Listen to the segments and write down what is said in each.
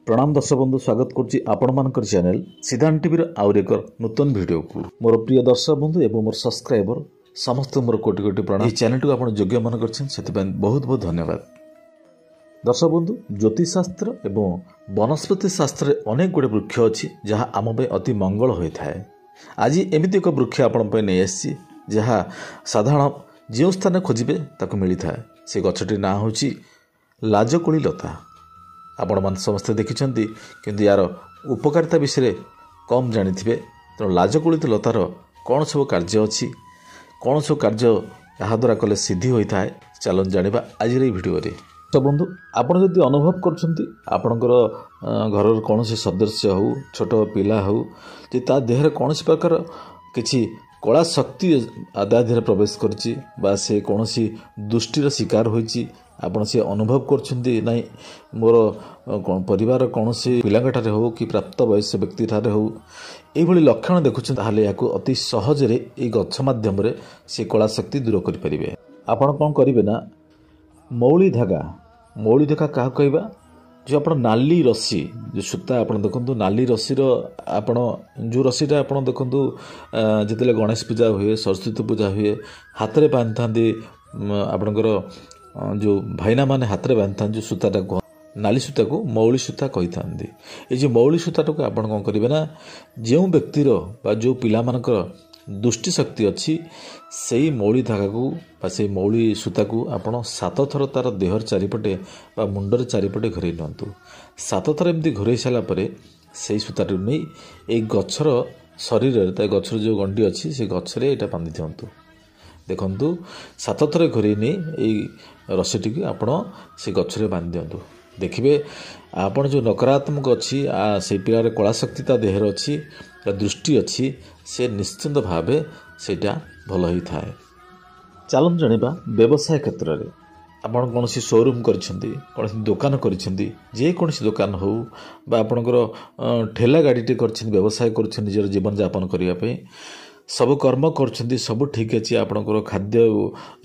प्रणाम दर्शक बंधु स्वागत करुच्ची आपण चैनल सिद्धांत टीवी आउर एक नूतन वीडियो को मोर प्रिय दर्शक बंधु एवं मोर सब्सक्राइबर समस्त मोर कोटि कोटि प्रणाम। चैनल को आप योग्य मन कर बहुत बहुत धन्यवाद। दर्शक बंधु ज्योतिष शास्त्र एवं वनस्पति शास्त्र अनेक गुड़े वृक्ष अच्छी जहाँ आम पे अति मंगल होता है। आज एमती एक वृक्ष आपण नहीं आसी जहाँ साधारण जो स्थान खोजे ताक मिलता है। से गछटी ना हूँ लाजकोली लता। आपण मान समस्ते देखिछंती किंतु यार उपकारिता विषय कम जानी थे। तेणु लाजकोलित लतार कौन सब कार्य अच्छी कौन सब कार्य यहाँ द्वारा कले सिद्धि होता है चलन जाना आज भिडियो। तो बंधु आपड़ जदि अनुभव करपणकर घर कौन सदस्य हो छोट पिला हो ता देहर कौन प्रकार किसी कला शक्ति आधार प्रवेश करछि बा से कौन दुष्टिर शिकार होइछि आपण से अनुभव करछन्ती नहीं मोर परिवार कौन पिलाठारे हो कि प्राप्त वयस्क व्यक्ति ठारे हो यही लक्षण देखुछन ताहले याकु अति सहजरे ए गछ माध्यम से कला शक्ति दूर करि परिबे। आपण कौन करिवे ना मौली धागा क्या कहबा जो आप नाली रस्सी जो सूता आप देखु नाली रस्सी आपण जो रस्सीटा आप देखु जिते गणेश पूजा हुए सरस्वती पूजा हुए हाथ में बांधि था आपणकर जो भाईना माने हाथ में बांधि था जो सूताटा नाली सूता को मौली सूता कही था। ये जो मौली सूताटा को आप कौन करेंगे ना जो व्यक्तिर बा जो पिला मानकर दुष्टि शक्ति अच्छी से मौली धागा को से मौली सूता को आपण 7 थर तार देहर चारिपटे बा मुंडर चारिपटे घरे नियंतु। 7 थर एमती घरे सारापर से सूताटी नहीं एक गछर शरीर गछर जो गंडी अच्छी से गछरे यहाँ बांधि दिंतु। देखु 7 थर घरे नहीं रस्सीटी आपण से गछरे बांधि दिंतु। देखिए आपण जो नकारात्मक अच्छी से पिलार कला शक्ति ता देहर अच्छी दृष्टि अच्छी से निश्चिंत भावे सेटा भल ही थाए। चलन जानिबा व्यवसाय क्षेत्र में आपण कौन शोरूम करिसेंती कौन दुकान करिसेंती जे कौन दुकान हो बा आपणकर ठेला गाड़ीटे कर व्यवसाय कर निजर जीवन यापन करने सब कर्म कर सब ठीक अच्छे आपणकर खाद्य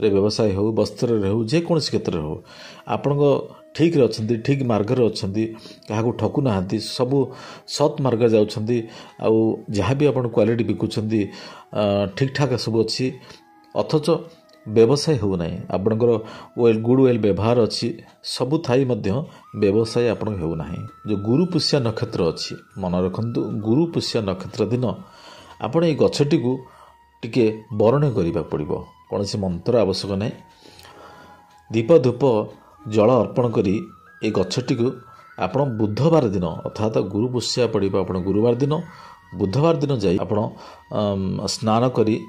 रे व्यवसाय हो वस्त्र हो जेकोसी क्षेत्र हो आपण ठीक रे अच्छी ठीक मार्ग अच्छा क्या ठकु ना सब सत मार्ग जाऊँगी जहाँ भी आप क्वालिटी बिकुंट ठीक ठाक सब अच्छी अथच व्यवसाय हो ना आपणकर वेल गुड वेल व्यवहार अच्छी सबू थाई व्यवसाय आप हो ना। जो गुरु पुष्या नक्षत्र अच्छी मन रखु गुरु पुष्या नक्षत्र दिन आपण ये गछटी को टिके बरण करने पड़ो कौन से मंत्र आवश्यक नहीं। दीप धूप जल अर्पण करी ए गछटी को आपण बुधवार दिन अर्थात गुरु पुष्या पड़ो आप गुरुवार दिन बुधवार दिन जाई आपण स्नान करी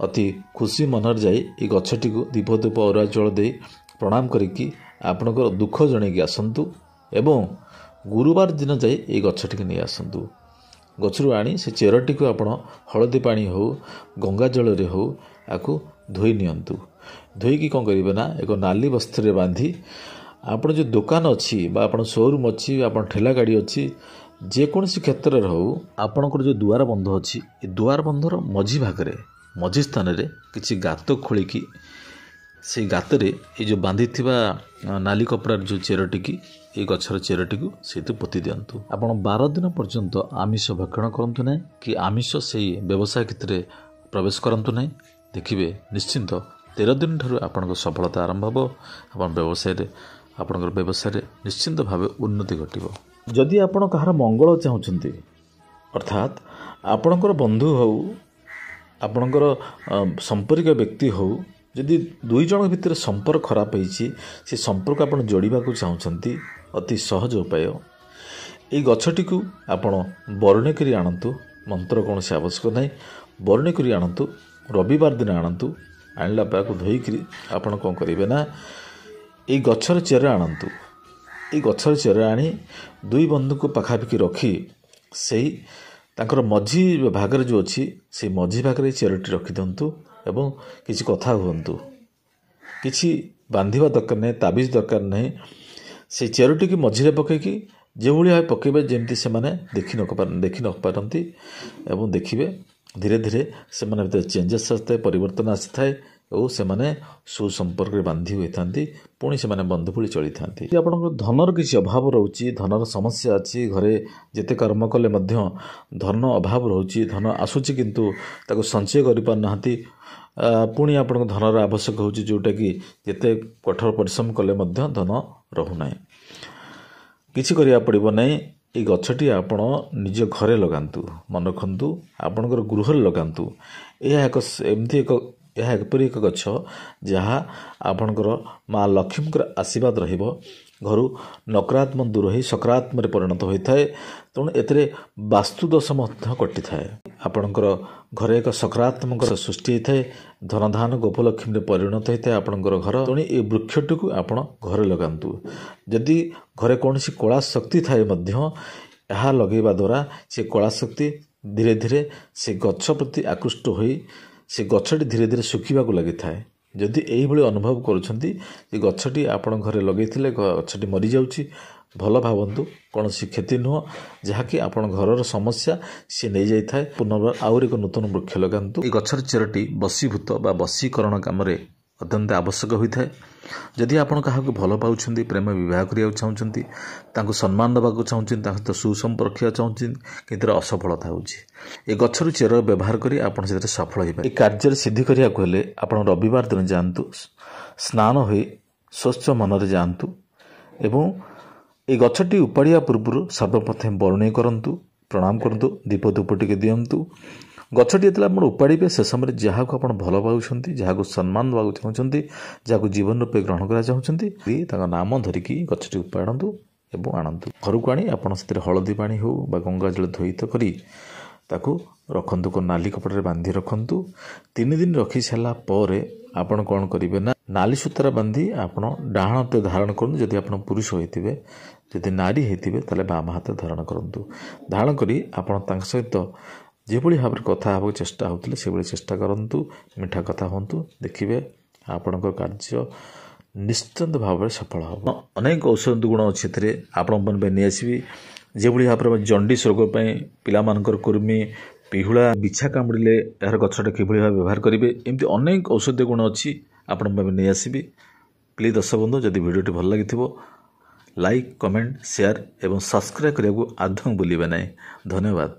अति खुशी मनर जाई ए गछटी को दीप धूप अरुआ जल दे प्रणाम करिकी आपणकर दुख जणेकी आसतु एवं गुरुवार दिन जाई ए गछटी को नहीं आसतु। गछरू आनी से चेरटी को आपण हलदी पानी हो गंगा जल रे हो आकु धोई नियंतु। धोईकी कौन करेंगे ना एक नाली वस्त्र बांधी आपण जो दुकान अच्छी बा आपण शोरूम अच्छी आपण ठेला गाड़ी अच्छी जेकोसी क्षेत्र हो आपणकर जो दुआर बंध अच्छी दुआर बंधर मझी भागरे मझी स्थान रे किसी गात खोलिकी से गातरे ये जो बांधी नाली कपड़ार जो चेरटी की ये गछर चेरटी को से पोती दिंतु। आपण 12 दिन पर्यंत आमिष भक्षण करंतु नहीं कि आमिष से व्यवसाय क्षेत्र में प्रवेश करंतु नहीं। देखिए निश्चिंत 13 दिन ठारू आपण सफलता आरंभ हो आप व्यवसाय निश्चिंत भाव उन्नति घटिबो। जदि आपण कहार मंगल चाहूँगी अर्थात आपणकर बंधु हो आपणकर संपर्क व्यक्ति हो जदि दुई जन भितर संपर्क खराब होइछि से संपर्क आपण जोड़िबा को चाहूँगी अति सहज उपाय ये गछटी को आपण बरणे करी आणतु। मंत्र कौन से आवश्यक नहीं बरणे करी आणतु। रविवार दिन आणतु आणला पाक धोईकरी आपण कौन करेंगे ना ये गछर चेर आणतु। ये गछर चेर आनी दुई बंधु को पाखापाखि रखी से तांकर मझी भागर जो अच्छी से मझी भागर चेरटी रखी दिंतु एवं किसी कथा हुंतु किसी बांधिबा दरकार नहीं ताबिज दरकार नहीं से चेरटी की मझीरे पकईकी जो भाई पकेबे जमती से देखी न पारती एवं देखिए धीरे धीरे से चेंजेस आसता है परिवर्तन आसी थाए ଓ ସେମାନେ ସୁସମ୍ପର୍କରେ ବାନ୍ଧି ହୋଇଥାନ୍ତି, ପୁଣି ସେମାନେ ବନ୍ଧୁ ଭଳି ଚଳିଥାନ୍ତି। ଯଦି ଆପଣଙ୍କର ଧନର କିଛି ଅଭାବ ରହୁଛି, ଧନର ସମସ୍ୟା ଅଛି, ଘରେ ଯେତେ କର୍ମ କଲେ ମଧ୍ୟ ଧନ ଅଭାବ ରହୁଛି, ଧନ ଆସୁଛି କିନ୍ତୁ ତାକୁ ସଞ୍ଚୟ କରିପାରୁନାହାନ୍ତି, ପୁଣି ଆପଣଙ୍କ ଧନର ଆବଶ୍ୟକ ହେଉଛି, ଯେଉଁଟାକି ଯେତେ କଠୋର ପରିଶ୍ରମ କଲେ ମଧ୍ୟ ଧନ ରହୁନାହିଁ। କିଛି କରିବାକୁ ପଡ଼ିବ ନାହିଁ। এই ଗଛଟି ଆପଣ ନିଜ ଘରେ ଲଗାନ୍ତୁ, ମନେ ରଖନ୍ତୁ ଆପଣଙ୍କର ଗୃହରେ ଲଗାନ୍ତୁ। ଏହା ଏପରି ଏକ ଗଛ ଯାହା ଆପଣଙ୍କର ମା ଲକ୍ଷ୍ମୀଙ୍କର ଆଶୀର୍ବାଦ ରହିବ, ଘରୁ ନକାରାତ୍ମକ ଦୂର ହୋଇ ସକାରାତ୍ମକରେ ପରିଣତ ହୋଇଥାଏ। ତେଣୁ ଏଥିରେ ବାସ୍ତୁଦୋଷ ମଧ୍ୟ କଟିଥାଏ। ଆପଣଙ୍କର ଘରେ ଏକ ସକାରାତ୍ମକ ସୃଷ୍ଟି ହୋଇଥାଏ, ଧନଧାନ ଗୋପଲକ୍ଷ୍ମୀରେ ପରିଣତ ହୋଇଥାଏ ଆପଣଙ୍କର ଘର। ତେଣୁ এই ବୃକ୍ଷଟିକୁ ଆପଣ ଘରେ ଲଗାନ୍ତୁ। ଯଦି ଘରେ କୌଣସି କଳା ଶକ୍ତି ଥାଏ ମଧ୍ୟ ଏହା ଲଗାଇବା ଦ୍ୱାରା ସେ କଳା ଶକ୍ତି ଧୀରେ ଧୀରେ ସେ ଗଛ ପ୍ରତି ଆକୃଷ୍ଟ ହୋଇ ସେ ଗଛଟି ଧୀରେ ଧୀରେ ଶୁଖିବାକୁ ଲାଗିଥାଏ। ଯଦି ଏଇଭଳି ଅନୁଭବ କରୁଛନ୍ତି ଯେ ଗଛଟି ଆପଣ ଘରେ ଲଗେଇଥିଲେ ଗଛଟି ମରିଯାଉଛି, ଭଲ ଭାବନ୍ତୁ, କୌଣସି କ୍ଷତି ନୁହଁ, ଯାହାକି ଆପଣ ଘରର ସମସ୍ୟା ସିଏ ନେଇଯାଇଥାଏ। ପୁନର୍ବାର ଆହୁରି ଏକ ନୂତନ ବୃକ୍ଷ ଲଗାନ୍ତୁ। এই ଗଛର ଚେରଟି ବଶୀଭୂତ ବା ବଶୀକରଣ କାମରେ ଅତ୍ୟନ୍ତ ଆବଶ୍ୟକ ହୋଇଥାଏ। ଯଦି ଆପଣ କାହାକୁ ଭଲ ପାଉଛନ୍ତି, ପ୍ରେମ ବିବାହ କରିବାକୁ ଚାହୁଁଛନ୍ତି, ତାଙ୍କୁ ସମ୍ମାନ ଦେବାକୁ ଚାହୁଁଛନ୍ତି, ତାଙ୍କ ସହିତ ସୁସମ୍ପର୍କ ରଖିବାକୁ ଚାହୁଁଛନ୍ତି, କିନ୍ତୁ ଅସଫଳତା ହେଉଛି, ଏ ଗଛରୁ ଚେର ବ୍ୟବହାର କରି ଆପଣ ସେଥିରେ ସଫଳ ହୋଇପାରିବେ। ଏ କାର୍ଯ୍ୟରେ ସିଦ୍ଧି କରିବାକୁ ହେଲେ ଆପଣ ରବିବାର ଦିନ ଯାଆନ୍ତୁ, ସ୍ନାନ ହୋଇ ସ୍ୱଚ୍ଛ ମନରେ ଯାଆନ୍ତୁ ଏବଂ এই ଗଛଟି ଉପାଡ଼ିବା ପୂର୍ବରୁ ସର୍ବପ୍ରଥମେ ବରୁଣେଇ କରନ୍ତୁ, ପ୍ରଣାମ କରନ୍ତୁ, ଦୀପ ଧୂପ ଟିକେ ଦିଅନ୍ତୁ। ଗଛଟି ଯେତେବେଳେ ଆପଣ ଉପାଡ଼ିବେ ସେ ସମୟରେ ଯାହାକୁ ଆପଣ ଭଲ ପାଉଛନ୍ତି, ଯାହାକୁ ସମ୍ମାନ ଦେବାକୁ ଚାହୁଁଛନ୍ତି, ଯାହାକୁ ଜୀବନ ରୂପେ ଗ୍ରହଣ କରିବାକୁ ଚାହୁଁଛନ୍ତି, ତାଙ୍କ ନାମ ଧରିକି ଗଛଟି ଉପାଡ଼ନ୍ତୁ ଏବଂ ଆଣନ୍ତୁ। ଘରକୁ ଆଣି ଆପଣ ସେଥିରେ ହଳଦୀ ପାଣି ହେଉ ବା ଗଙ୍ଗା ଜଳ ଧୋଇତ କରି ତାକୁ ରଖନ୍ତୁ, ନାଲି କପଡ଼ାରେ ବାନ୍ଧି ରଖନ୍ତୁ। 3 ଦିନ ରଖି ସାରିଲା ପରେ ଆପଣ କ'ଣ କରିବେ ନା ନାଲି ସୂତାରେ ବାନ୍ଧି ଆପଣ ଡାହାଣ ହାତ ଧାରଣ କରନ୍ତୁ। ଯଦି ଆପଣ ପୁରୁଷ ହୋଇଥିବେ, ଯଦି ନାରୀ ହେଇଥିବେ ତାହେଲେ ବାମ ହାତ ଧାରଣ କରନ୍ତୁ। ଧାରଣ କରି ଆପଣ ତାଙ୍କ ସହିତ ଯେଭଳି ଭାବରେ କଥା ହେବାକୁ ଚେଷ୍ଟା ହେଉଥିଲେ ସେଭଳି ଚେଷ୍ଟା କରନ୍ତୁ, ମିଠା କଥା ହୁଅନ୍ତୁ, ଦେଖିବେ ଆପଣଙ୍କ କାର୍ଯ୍ୟ ନିଶ୍ଚିନ୍ତ ଭାବରେ ସଫଳ ହେବ। ଅନେକ ଔଷଧ ଗୁଣ ଅଛି ଏଥିରେ, ଆପଣଙ୍କ ପାଇଁ ନେଇ ଆସିବି। ଯେଭଳି ଭାବରେ ଜଣ୍ଡିସ୍ ରୋଗ ପାଇଁ ପିଲାମାନଙ୍କର କୁର୍ମି, ପିହୁଳା, ବିଛା କାମୁଡ଼ିଲେ ଏହାର ଗଛଟା କିଭଳି ଭାବେ ବ୍ୟବହାର କରିବେ, ଏମିତି ଅନେକ ଔଷଧୀୟ ଗୁଣ ଅଛି, ଆପଣଙ୍କ ପାଇଁ ନେଇ ଆସିବି। ପ୍ଲିଜ୍ ଦର୍ଶକ ବନ୍ଧୁ, ଯଦି ଭିଡ଼ିଓଟି ଭଲ ଲାଗିଥିବ ଲାଇକ୍, କମେଣ୍ଟ, ସେୟାର ଏବଂ ସବସ୍କ୍ରାଇବ୍ କରିବାକୁ ଆଦୌ ଭୁଲିବେ ନାହିଁ। ଧନ୍ୟବାଦ।